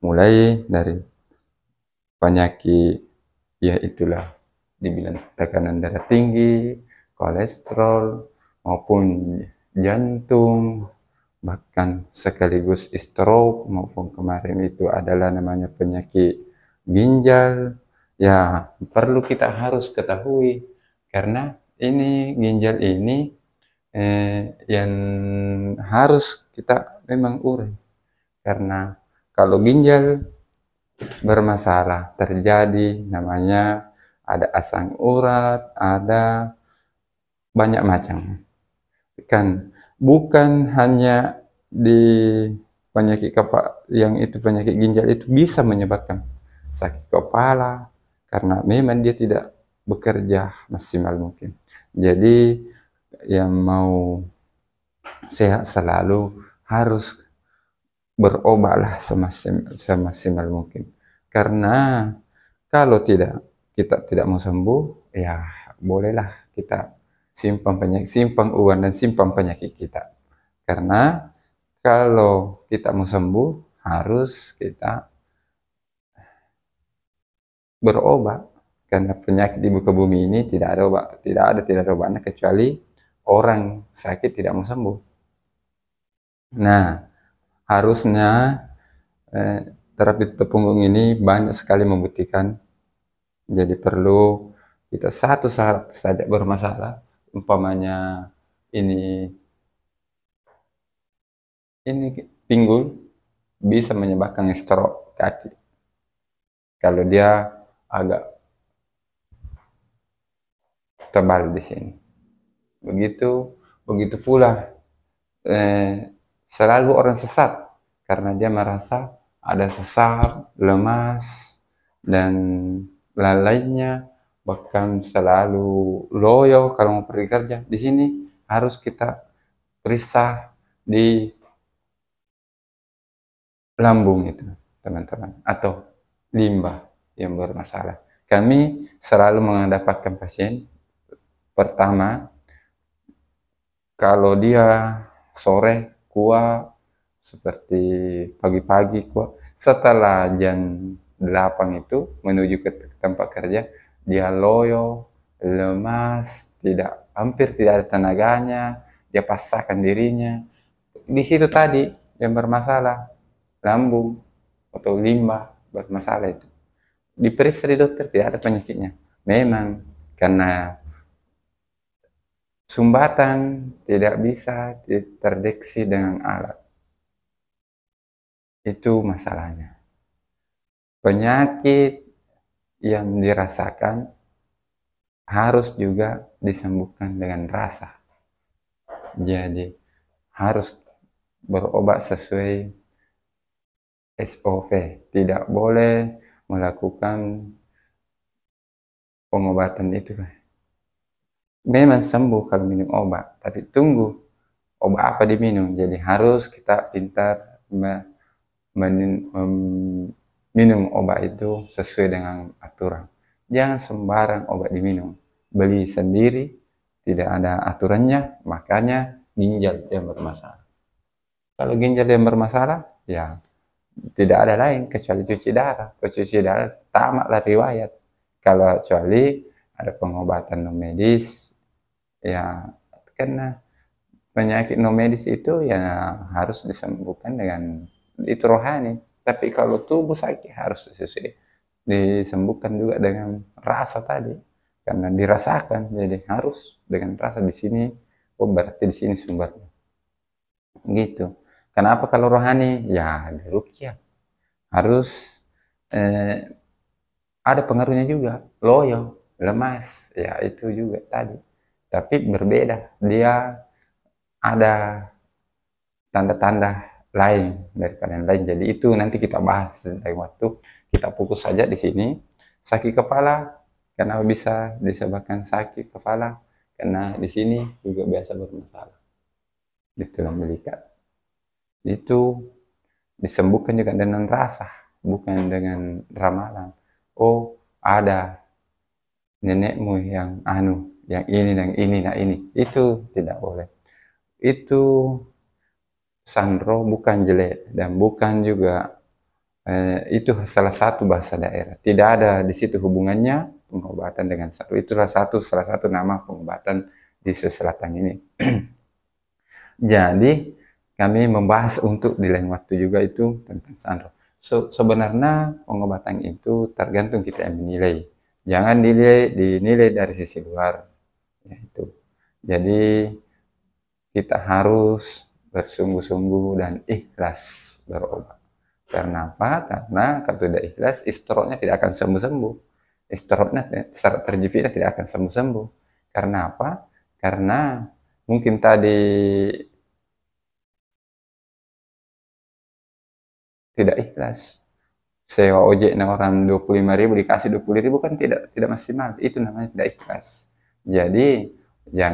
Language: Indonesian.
mulai dari penyakit, ya itulah dibilang tekanan darah tinggi, kolesterol, maupun jantung, bahkan sekaligus stroke, maupun kemarin itu adalah namanya penyakit ginjal. Ya, perlu kita harus ketahui karena ini ginjal ini yang harus kita memang urus, karena kalau ginjal bermasalah terjadi namanya ada asam urat, ada banyak macam. Kan bukan hanya di penyakit kepala yang itu, penyakit ginjal itu bisa menyebabkan sakit kepala karena memang dia tidak bekerja maksimal mungkin. Jadi yang mau sehat selalu harus berobatlah semaksimal mungkin. Karena kalau tidak, kita tidak mau sembuh, ya bolehlah kita simpan uang dan simpan penyakit kita. Karena kalau kita mau sembuh, harus kita berobat. Karena penyakit di muka bumi ini tidak ada obat, tidak ada obatnya kecuali orang sakit tidak mau sembuh. Nah, harusnya terapi tutup punggung ini banyak sekali membuktikan. Jadi perlu kita satu saat saja bermasalah, umpamanya ini pinggul bisa menyebabkan stroke kaki. Kalau dia agak tebal di sini. Begitu pula selalu orang sesat karena dia merasa ada sesak, lemas, dan lainnya, bahkan selalu loyo kalau mau pergi kerja. Di sini harus kita periksa di lambung itu, teman-teman, atau limbah yang bermasalah. Kami selalu mendapatkan pasien pertama, kalau dia sore kuat, seperti pagi-pagi kuat, setelah jam 8 itu menuju ke tempat kerja, dia loyo, lemas, hampir tidak ada tenaganya, dia passakan dirinya. Di situ tadi yang bermasalah, lambung atau limbah bermasalah itu. Diperiksa di dokter tidak ada penyakitnya. Memang karena sumbatan tidak bisa terdeteksi dengan alat. Itu masalahnya. Penyakit yang dirasakan harus juga disembuhkan dengan rasa. Jadi harus berobat sesuai SOP. Tidak boleh melakukan pengobatan itu. Memang sembuh kalau minum obat, tapi tunggu obat apa diminum. Jadi harus kita pintar minum obat itu sesuai dengan aturan. Jangan sembarang obat diminum. Beli sendiri, tidak ada aturannya, makanya ginjal yang bermasalah. Kalau ginjal yang bermasalah, ya tidak ada lain kecuali cuci darah. Cuci darah tamatlah riwayat. Kalau kecuali ada pengobatan non medis, ya karena penyakit non medis itu ya harus disembuhkan dengan itu rohani. Tapi kalau tubuh sakit harus disembuhkan juga dengan rasa tadi, karena dirasakan. Jadi harus dengan rasa di sini. Oh berarti di sini sumbernya. Gitu. Kenapa kalau rohani? Ya rukyah. Harus ada pengaruhnya juga. Loyo, lemas, ya itu juga tadi. Tapi berbeda. Dia ada tanda-tanda lain daripada yang lain. Jadi itu nanti kita bahas dari waktu. Kita fokus saja di sini. Sakit kepala, kenapa bisa disebabkan sakit kepala? Karena di sini juga biasa bermasalah di tulang belikat. Itu disembuhkan juga dengan rasa, bukan dengan ramalan. Oh, ada nenekmu yang yang ini dan ini, nah ini. Itu tidak boleh. Itu sandro bukan jelek dan bukan juga Itu salah satu bahasa daerah. Tidak ada di situ hubungannya pengobatan dengan satu. Itulah salah satu nama pengobatan di Sulawesi Selatan ini. Jadi kami membahas untuk di lain waktu juga itu tentang sandro. Sebenarnya pengobatan itu tergantung kita yang menilai. Jangan dinilai dari sisi luar. Ya, itu. Jadi kita harus bersungguh-sungguh dan ikhlas berobat. Karena apa? Karena kalau tidak ikhlas, istronya tidak akan sembuh-sembuh. Istronya secara terjepitnya tidak akan sembuh-sembuh. Karena apa? Karena mungkin tadi tidak ikhlas. Sewa ojek orang 25.000 dikasih 20.000 kan tidak maksimal. Itu namanya tidak ikhlas. Jadi jangan